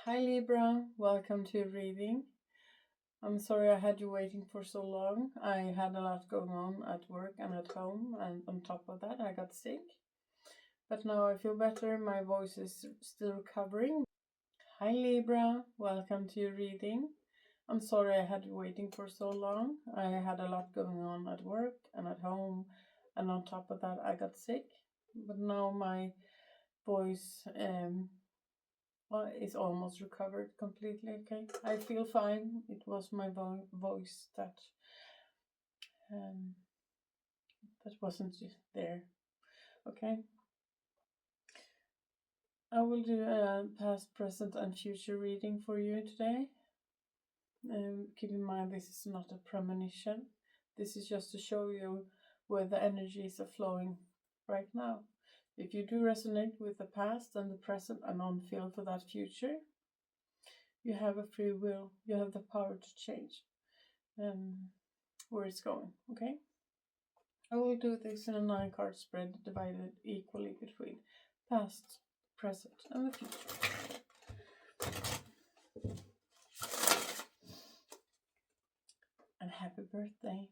Hi Libra, welcome to your reading. I'm sorry I had you waiting for so long. I had a lot going on at work and at home, and on top of that, I got sick. But now I feel better, my voice is still recovering. Hi Libra, welcome to your reading. I'm sorry I had you waiting for so long. I had a lot going on at work and at home, and on top of that, I got sick. But now my voice it's almost recovered completely. Okay, I feel fine. It was my voice that wasn't there. Okay, I will do a past, present, and future reading for you today. Keep in mind this is not a premonition. This is just to show you where the energies are flowing right now. If you do resonate with the past and the present and don't feel for that future, you have a free will. You have the power to change where it's going. Okay, I will do this in a 9-card spread divided equally between past, present, and the future. And happy birthday.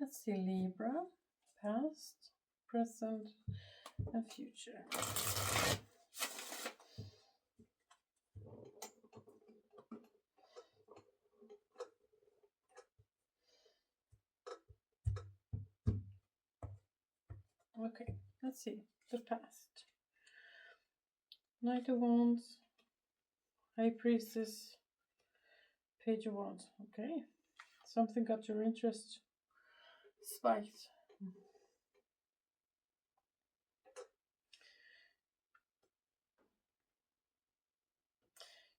Let's see, Libra, past, present, and future. Okay, let's see, the past. Knight of Wands, High Priestess, Page of Wands. Okay, something got your interest spiked.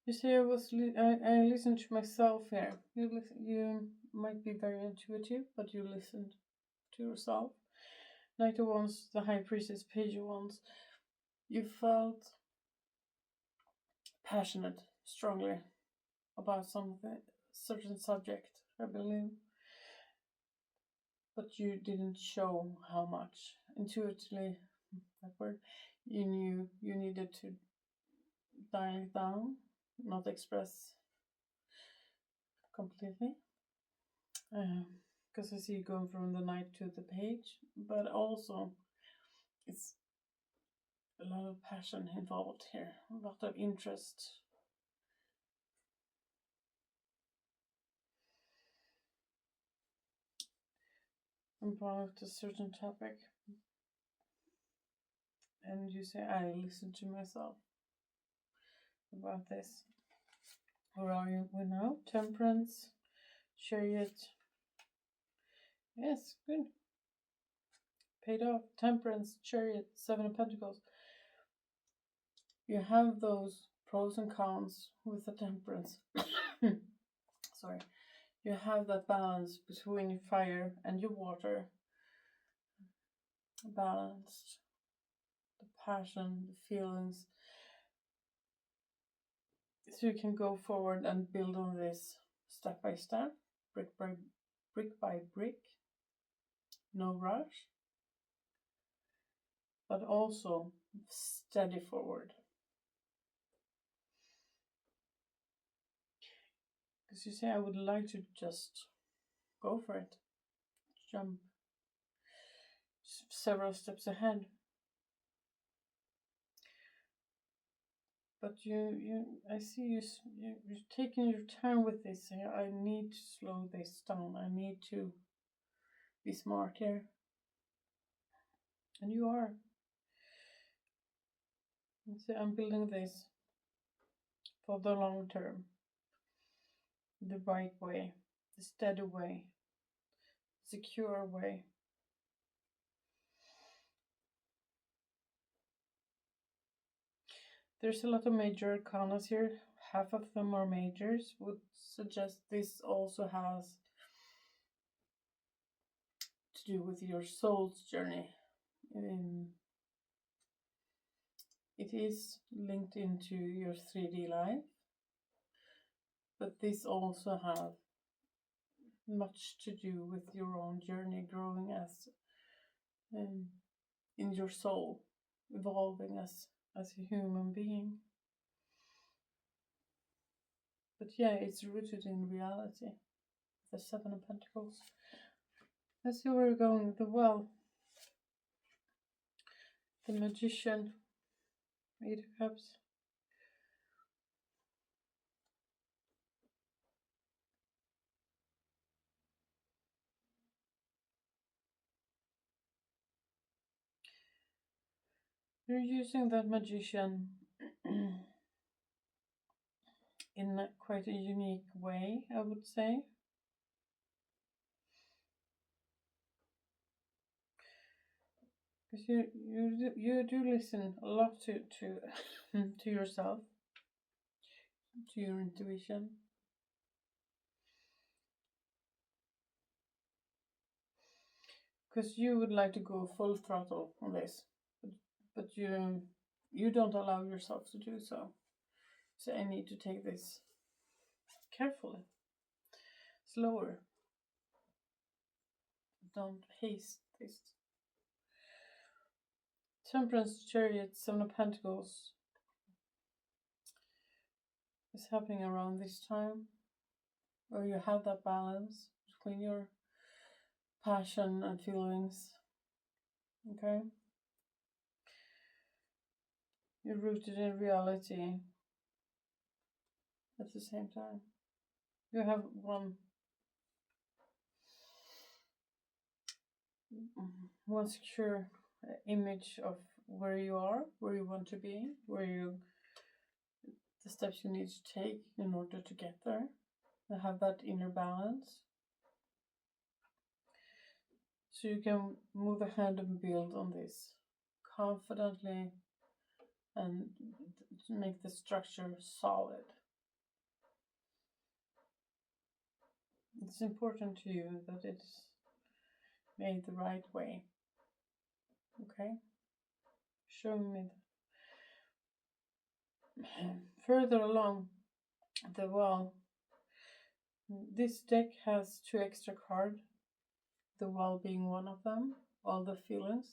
You see, I listened to myself here. You might be very intuitive, but you listened to yourself. Knight of Wands, the High Priestess, Page of Wands. You felt passionate, strongly about something, certain subject, I believe. But you didn't show how much. Intuitively, that word, you knew you needed to dial it down, not express completely. Because I see you going from the knight to the page, but also it's a lot of passion involved here, a lot of interest. About a certain topic, and you say, I listen to myself about this. Where are you now? Temperance, Chariot. Yes, good. Paid off. Temperance, Chariot, 7 of Pentacles. You have those pros and cons with the Temperance. Sorry. You have that balance between your fire and your water. Balanced. The passion, the feelings. So you can go forward and build on this step by step, brick by brick. No rush. But also steady forward. Because you say, I would like to just go for it. Jump several steps ahead. But I see you're taking your time with this. I need to slow this down. I need to be smart here. And you are. You see, I'm building this for the long term. The right way. The steady way. Secure way. There's a lot of major arcanas here. Half of them are majors. Would suggest this also has to do with your soul's journey. It is linked into your 3D life, but this also has much to do with your own journey growing as in your soul. evolving as a human being. But yeah, it's rooted in reality. The Seven of Pentacles. Let's see where we're going. The Well, the Magician, Eight of Cups. You're using that Magician in quite a unique way, I would say. Because you do listen a lot to to yourself, to your intuition. Because you would like to go full throttle on this, but you don't allow yourself to do so. So I need to take this carefully, slower. Don't haste this. Temperance, Chariot, Seven of Pentacles is happening around this time, where you have that balance between your passion and feelings. Okay? You're rooted in reality at the same time. You have one secure image of where you are, where you want to be, the steps you need to take in order to get there. You have that inner balance. So you can move ahead and build on this confidently and make the structure solid. It's important to you that it's made the right way. Okay? Show me that. Further along the wall, this deck has 2 extra cards, the wall being one of them, all the feelings,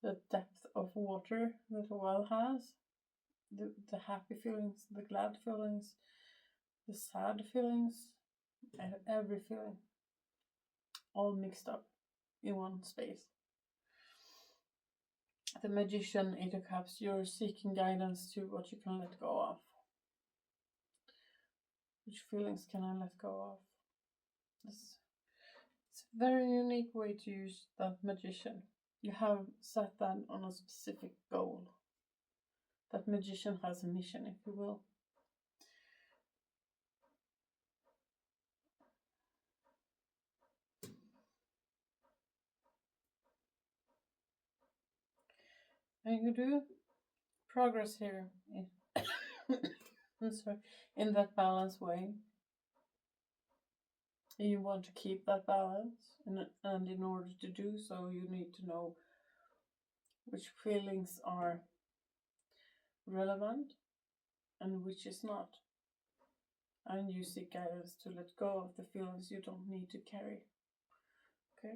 the depth of water that a well has, the happy feelings, the glad feelings, the sad feelings, every feeling, all mixed up in one space. The Magician, Eight of Cups, you're seeking guidance to what you can let go of. Which feelings can I let go of? It's a very unique way to use that Magician. You have set that on a specific goal. That Magician has a mission, if you will. And you do progress here in that balanced way. And you want to keep that balance, and in order to do so, you need to know which feelings are relevant and which is not. And you seek guidance to let go of the feelings you don't need to carry. Okay?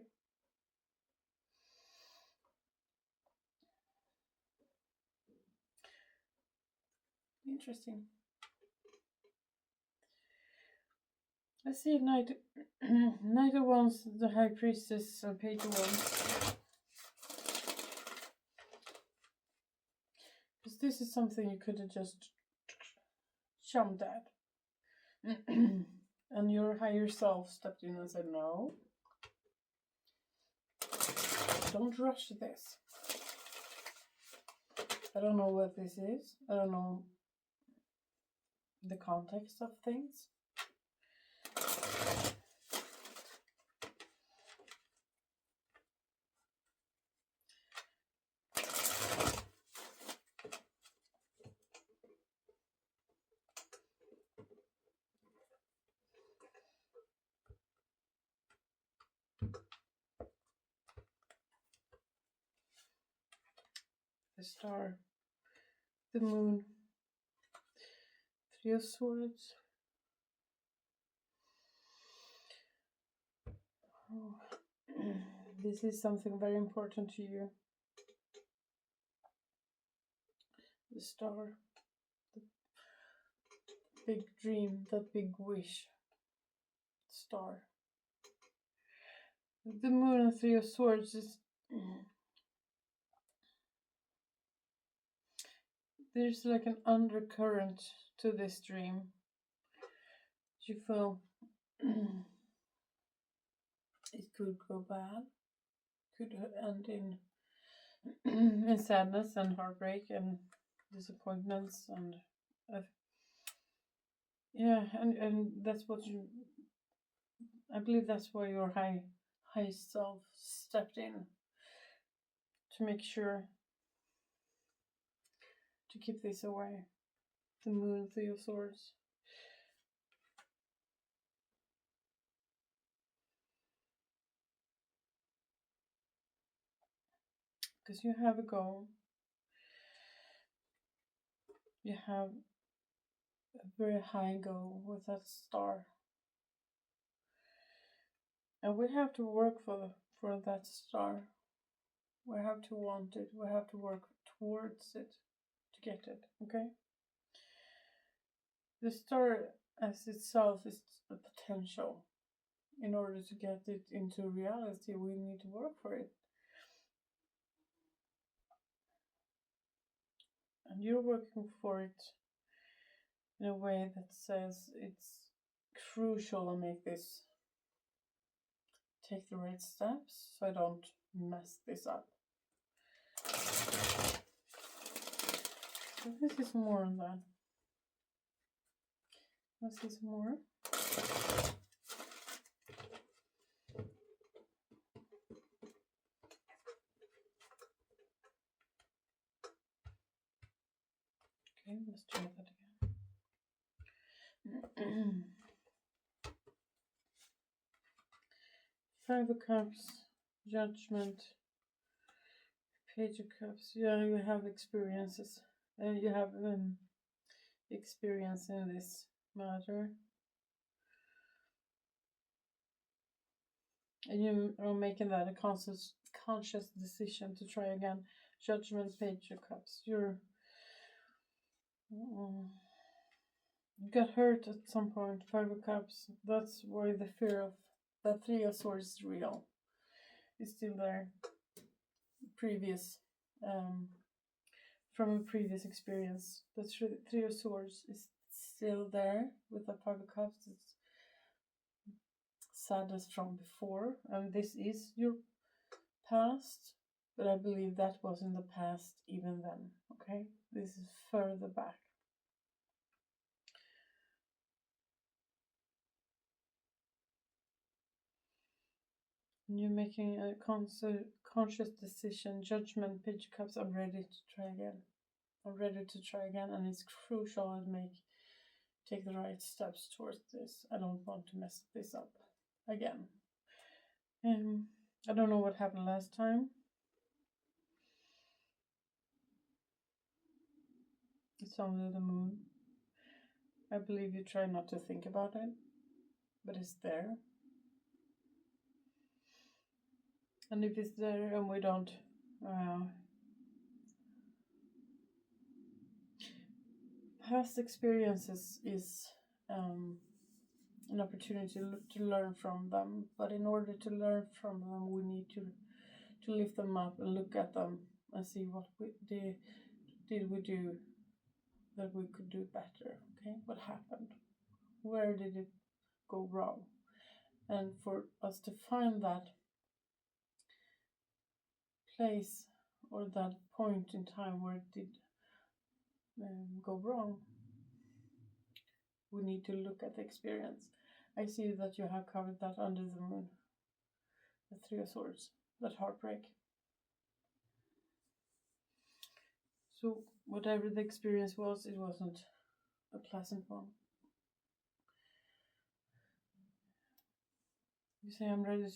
Interesting. I see Knight, Knight of Wands, the High Priestess, and Page of Wands. Because this is something you could have just jumped at. And your higher self stepped in and said, no, don't rush this. I don't know what this is. I don't know the context of things. The Star, the Moon, Three of Swords. Oh. This is something very important to you. the star, the big dream, the big wish, star. The Moon and Three of Swords is there's like an undercurrent to this dream. You feel it could go bad, could end in sadness and heartbreak and disappointments and yeah, and that's what I believe that's why your high self stepped in to make sure to keep this away. The Moon, Three of Swords. Because you have a goal. You have a very high goal with that star. And we have to work for that star. We have to want it. We have to work towards it to get it. Okay? The star as itself is the potential. In order to get it into reality, we need to work for it. And you're working for it in a way that says it's crucial to make this, take the right steps so I don't mess this up. So this is more on that. Let's see some more. Okay, let's try that again. Five of Cups, Judgment, Page of Cups. Yeah, you have experiences. You have experience in this matter. And you are making that a conscious decision to try again. Judgment, Page of Cups. You got hurt at some point. Five of Cups. That's why the fear of that Three of Swords is real. It's still there. Previous, from a previous experience. The Three of Swords is still there with the Five of Cups. It's sadness from before, and this is your past, but I believe that was in the past even then. Okay, this is further back. You're making a conscious decision. Judgment, Page of Cups. I'm ready to try again. I'm ready to try again, and it's crucial to take the right steps towards this. I don't want to mess this up again. I don't know what happened last time. It's only the Moon. I believe you try not to think about it, but it's there. And if it's there and we don't past experiences is an opportunity to learn from them, but in order to learn from them we need to lift them up and look at them and see what did we do that we could do better. Okay, what happened, where did it go wrong, and for us to find that place or that point in time where it did go wrong, we need to look at the experience. I see that you have covered that under the Moon, the Three of Swords, that heartbreak. So whatever the experience was, it wasn't a pleasant one. You say, I'm ready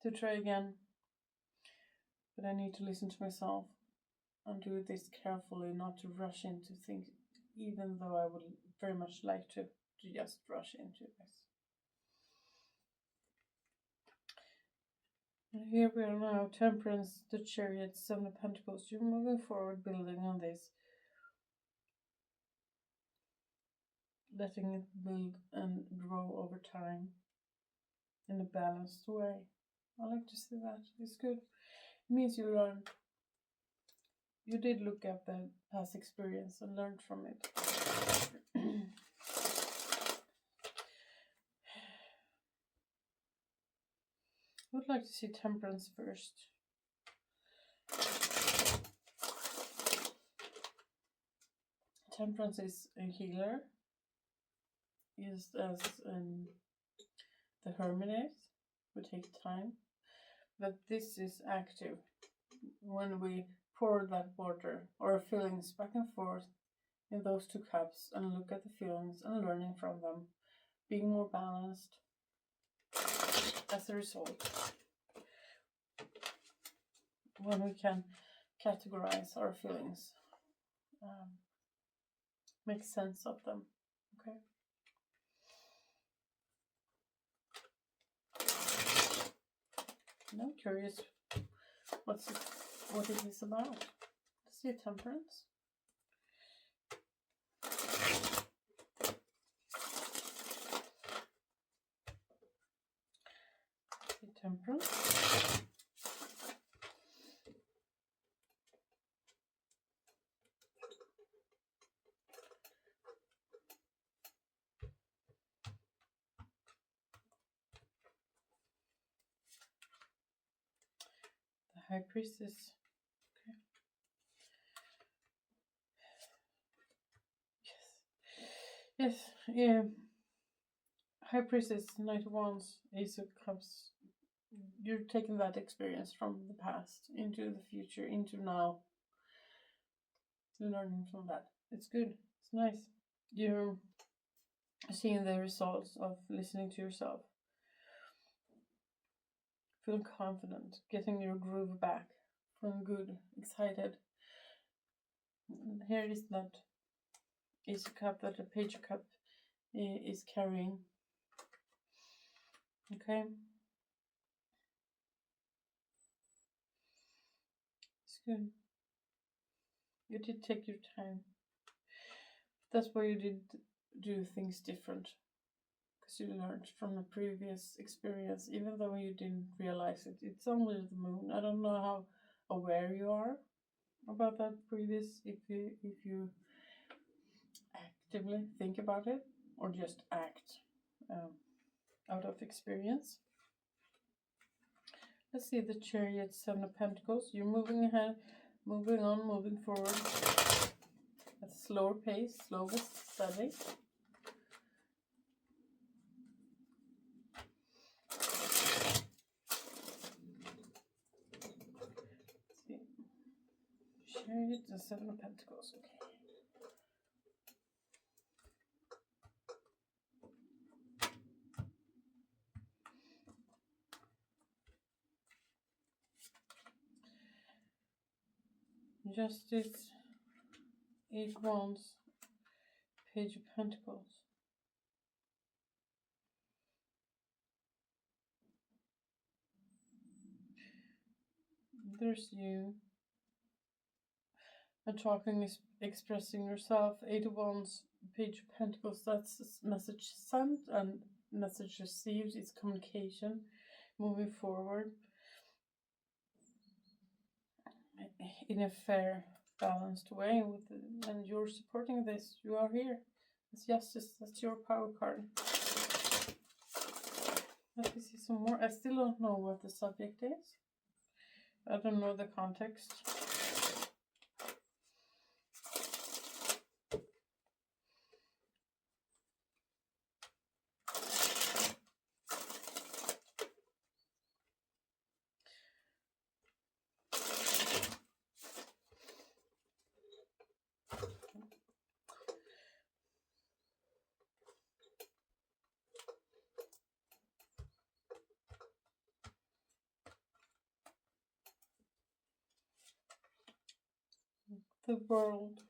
to try again, but I need to listen to myself and do this carefully, not to rush into things, even though I would very much like to just rush into this. And here we are now, Temperance, the Chariot, Seven of Pentacles. You're moving forward, building on this. Letting it build and grow over time in a balanced way. I like to see that. It's good. It means you learned. You did look at the past experience and learned from it. I would like to see Temperance first. Temperance is a healer, used as the Hermit would take time, but this is active. When we pour that water or feelings back and forth in those two cups and look at the feelings and learning from them, being more balanced as a result. When we can categorize our feelings, make sense of them. Okay. Now I'm curious what it is about. Let's see, Temperance. Temperance. The High Priestess. Okay. Yes. Yeah. High Priestess, Knight of Wands, Ace of Cups. You're taking that experience from the past into the future, into now. Learning from that. It's good. It's nice. You're seeing the results of listening to yourself. Feel confident, getting your groove back, feeling good, excited. And here is that Ace of Cup that the Page of Cup is carrying. Okay. It's good. You did take your time. That's why you did do things different. Because you learned from the previous experience, even though you didn't realize it. It's only the moon. I don't know how aware you are about that previous, if you actively think about it or just act out of experience. Let's see the Chariot, Seven of Pentacles. You're moving ahead, moving on, moving forward at a slower pace, slow but steady. Chariot and Seven of Pentacles. Okay. Justice, Eight Wands, Page of Pentacles. There's you. And talking, expressing yourself. Eight of Wands, Page of Pentacles. That's message sent and message received. It's communication, moving forward in a fair, balanced way. And you're supporting this. You are here. It's justice. That's your power card. Let me see some more. I still don't know what the subject is. I don't know the context. The World,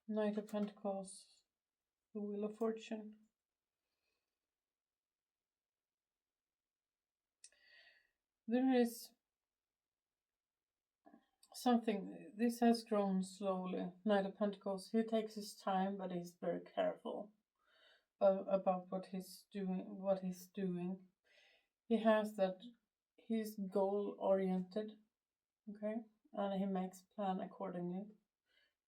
Knight of Pentacles, the Wheel of Fortune. there is something, this has grown slowly. Knight of Pentacles, he takes his time, but he's very careful about what he's doing. He has that, he's goal oriented, okay, and he makes plan accordingly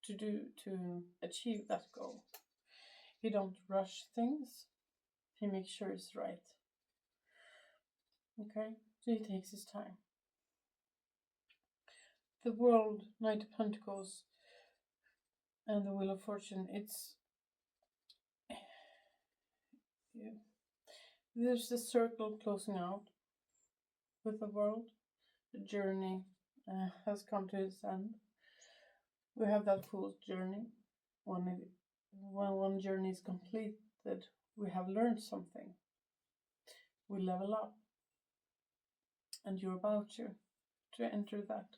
to achieve that goal. He don't rush things, he makes sure it's right, okay, so he takes his time. The World, Knight of Pentacles, and the Wheel of Fortune, it's, yeah, there's a circle closing out with the World. The journey has come to its end. We have that Fool's journey. When one journey is completed, we have learned something. We level up, and you're about to enter that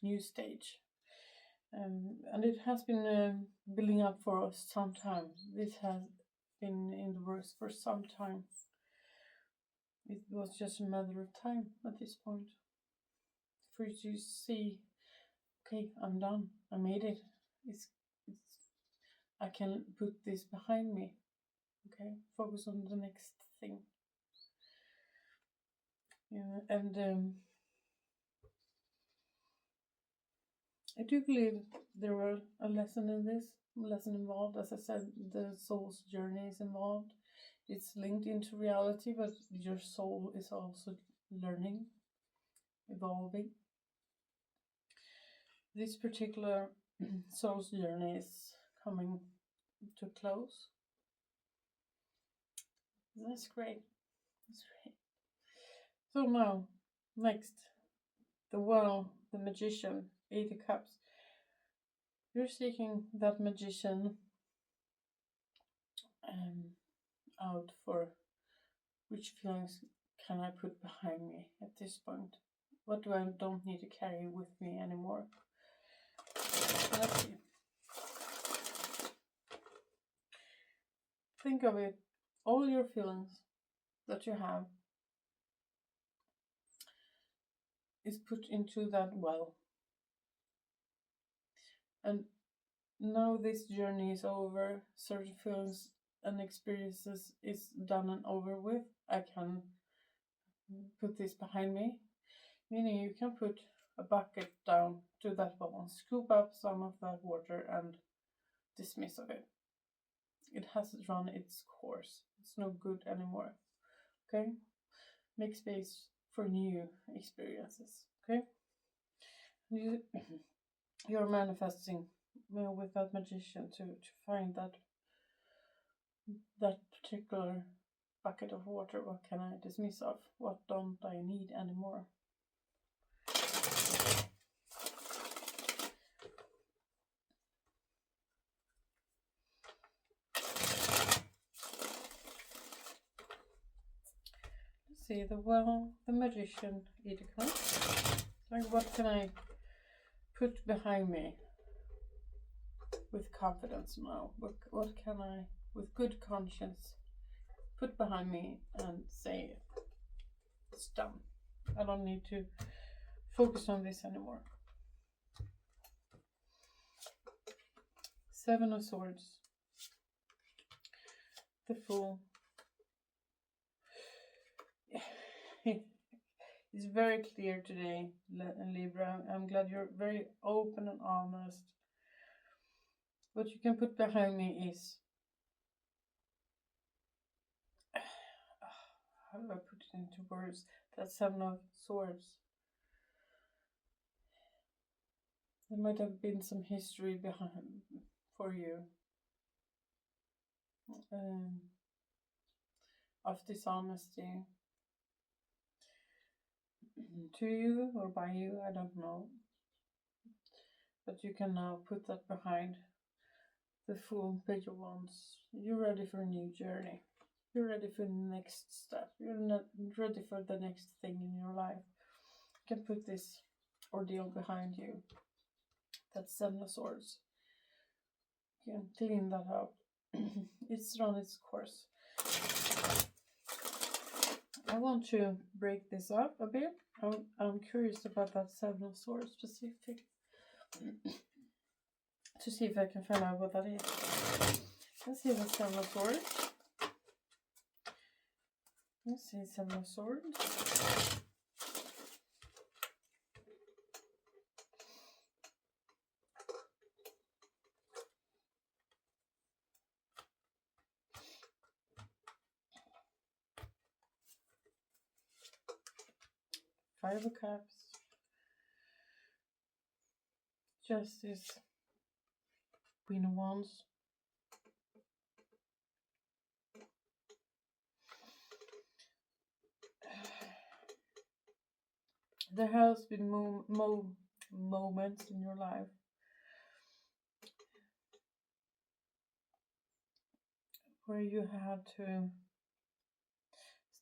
new stage. And it has been building up for us some time. This has been in the works for some time. It was just a matter of time at this point for you to see, okay, I'm done. I made it. It's I can put this behind me. Okay, focus on the next thing. Yeah, and I do believe there were a lesson in this, lesson involved. As I said, the soul's journey is involved. It's linked into reality, but your soul is also learning, evolving. This particular soul's journey is coming to close. That's great. That's great. So now, next, the Well, the Magician, 8 of Cups. You're seeking that magician out for which feelings can I put behind me at this point? What do I don't need to carry with me anymore? Let's see. Think of it. All your feelings that you have is put into that well. And now this journey is over. Certain feelings and experiences is done and over with. I can put this behind me. Meaning you can put a bucket down to that well, scoop up some of that water and dismiss of it. It has run its course. It's no good anymore. Okay? Make space for new experiences. Okay? You're manifesting with that magician to find that particular bucket of water. What can I dismiss of? What don't I need anymore? See the Well, the Magician, 8 of Cups. Like, what can I put behind me with confidence now? What can I, with good conscience, put behind me and say it's done? I don't need to focus on this anymore. 7 of Swords, the Fool. It's very clear today, Libra. I'm glad you're very open and honest. What you can put behind me is, how do I put it into words? That 7 of Swords. There might have been some history behind for you of dishonesty. To you or by you, I don't know. But you can now put that behind. The Fool, Page of Wands. You're ready for a new journey. You're ready for the next step. You're not ready for the next thing in your life. You can put this ordeal behind you. That's 7 of Swords. You can clean that out. It's run its course. I want to break this up a bit. I'm curious about that Seven of Swords specific. To see if I can find out what that is. Let's see the Seven of Swords. Let's see Seven of Swords. Five of Cups. Justice. Queen of Wands. There has been moments in your life where you had to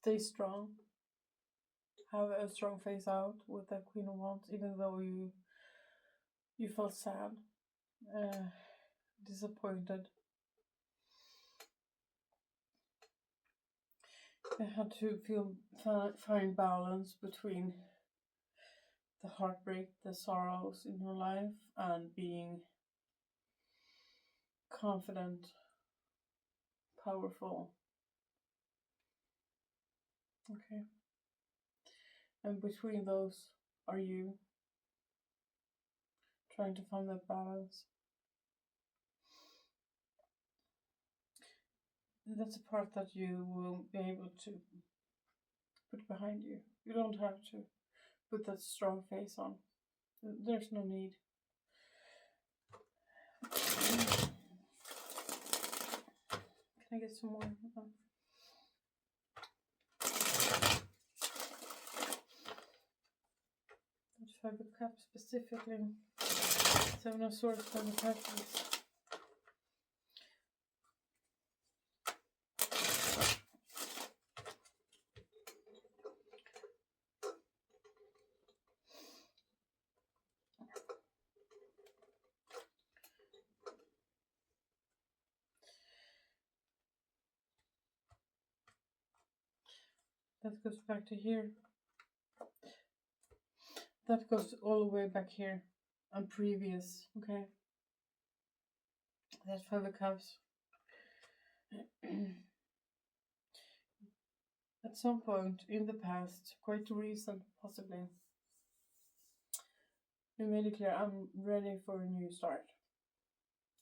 stay strong, have a strong face out with the Queen of Wands, even though you felt sad, disappointed. You had to find balance between the heartbreak, the sorrows in your life, and being confident, powerful. Okay. And between those are you trying to find that balance. That's a part that you will be able to put behind you. You don't have to put that strong face on. There's no need. Can I get some more? Five of Cups specifically. Seven of Swords, Five of Cups. That goes back to here. That goes all the way back here and previous, okay? That's Five of Cups. At some point in the past, quite recent possibly, you made it clear, I'm ready for a new start.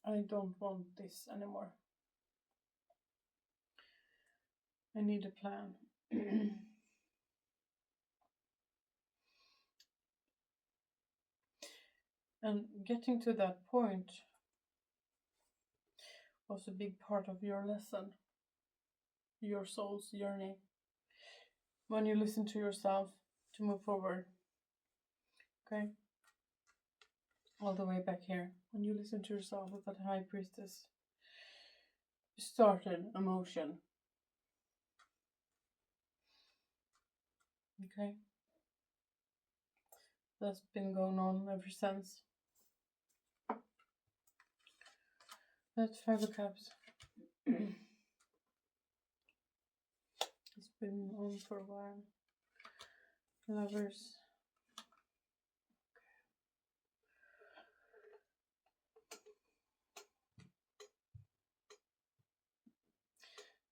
I don't want this anymore. I need a plan. And getting to that point was a big part of your lesson, your soul's journey. When you listen to yourself to move forward, okay? All the way back here, when you listen to yourself with that High Priestess, you started a motion. Okay? That's been going on ever since. That's Five of Cups. It's been on for a while. Lovers.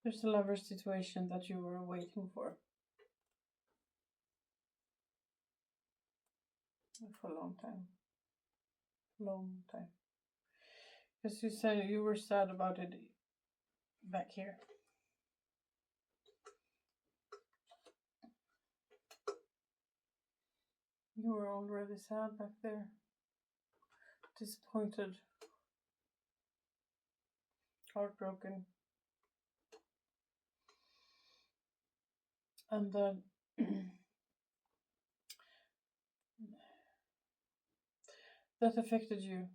There's a lover situation that you were waiting for a long time. Long time. Because you said you were sad about it back here. You were already sad back there. Disappointed. Heartbroken. And then that affected you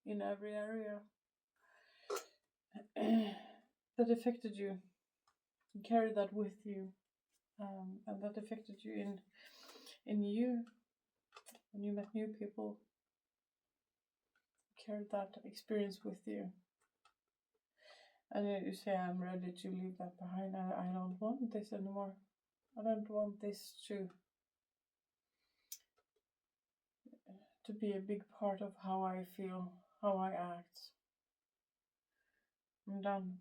in every area. That affected you. You carried that with you. And that affected you in you. When you met new people, you carried that experience with you. And you say, I'm ready to leave that behind. I don't want this anymore. I don't want this to be a big part of how I feel, how I act. I'm done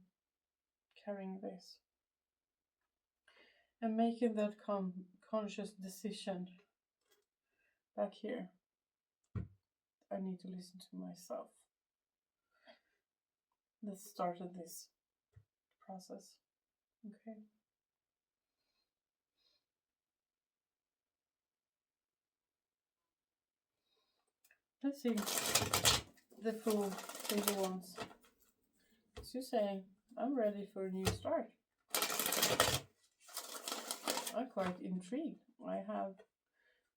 carrying this. And making that conscious decision back here. I need to listen to myself. That started this process. Okay. Let's see. The Fool, Page Wands. As you say, I'm ready for a new start. I'm quite intrigued. I have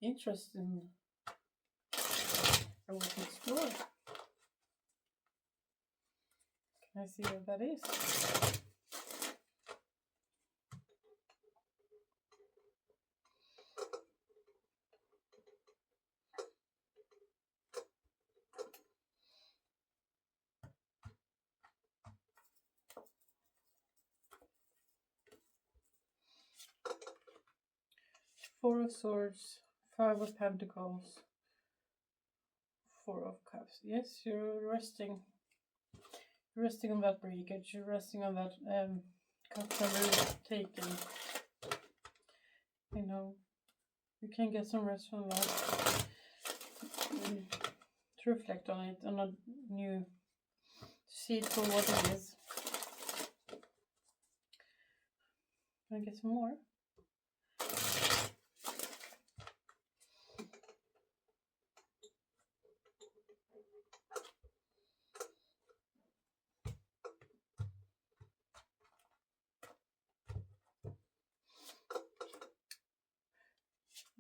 interest in I want to explore. Can I see what that is? Four of Swords, Five of Pentacles, Four of Cups. Yes, you're resting. Resting on that breakage. You're resting on that cup number taken. You know, you can get some rest from that. To reflect on it, on a new, see it for what it is. Can I get some more?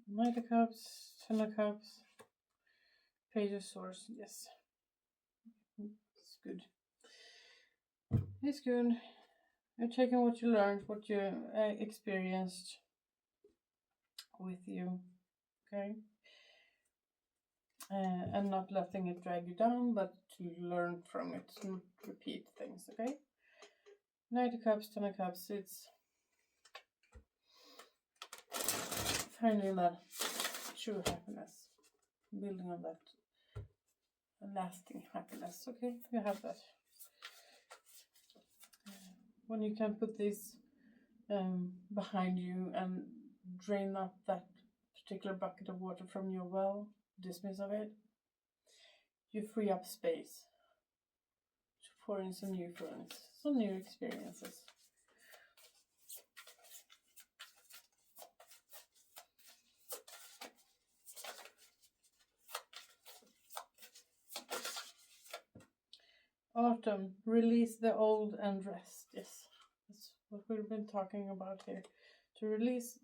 Knight of Cups, Ten of Cups, Page of Swords. Yes, it's good. It's good. You're taking what you learned, what you experienced with you, okay? And not letting it drag you down, but to learn from it, not repeat things, okay? Knight of Cups, Ten of Cups, it's finding that true happiness, building on that lasting happiness, okay? You have that. When you can put this behind you and drain up that particular bucket of water from your well, dismiss of it, you free up space to pour in some new feelings, some new experiences. Autumn, release the old and rest. Yes, that's what we've been talking about here. To release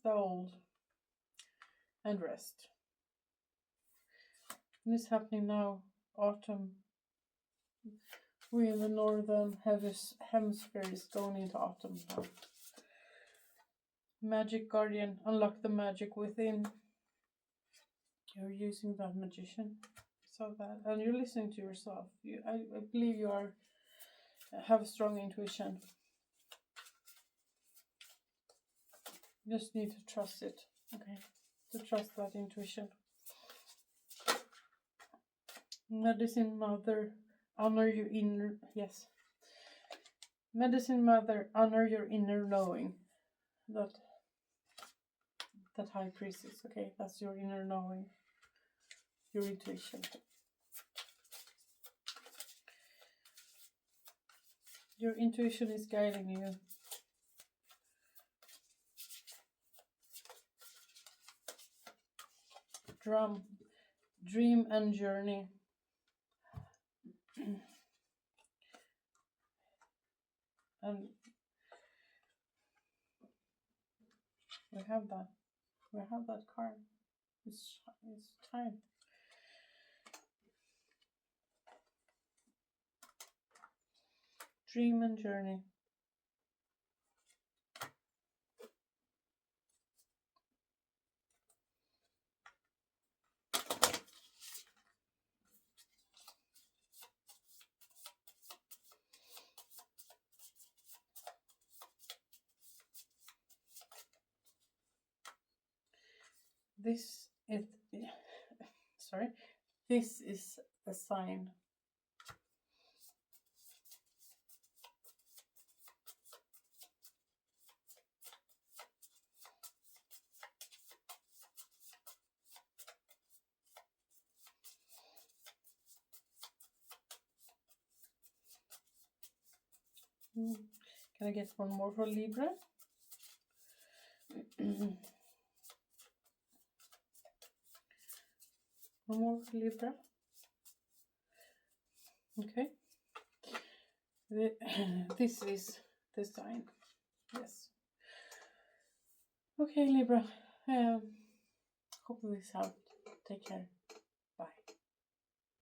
the old and rest. And it's happening now. Autumn. We in the northern hemisphere is going into autumn now. Magic Guardian, unlock the magic within. You're using that magician. So that, and you're listening to yourself. I believe you have a strong intuition. You just need to trust it. Okay, to trust that intuition. Medicine Mother, honor your inner, yes. Medicine Mother, honor your inner knowing. That High Priestess, okay, that's your inner knowing, your intuition. Your intuition is guiding you. Dream and journey. And we have that card. It's time. Dream and journey. This is, sorry, this is a sign. Can I get one more for Libra? One more for Libra. Okay. This is the sign. Yes. Okay, Libra. Hope this helped. Take care.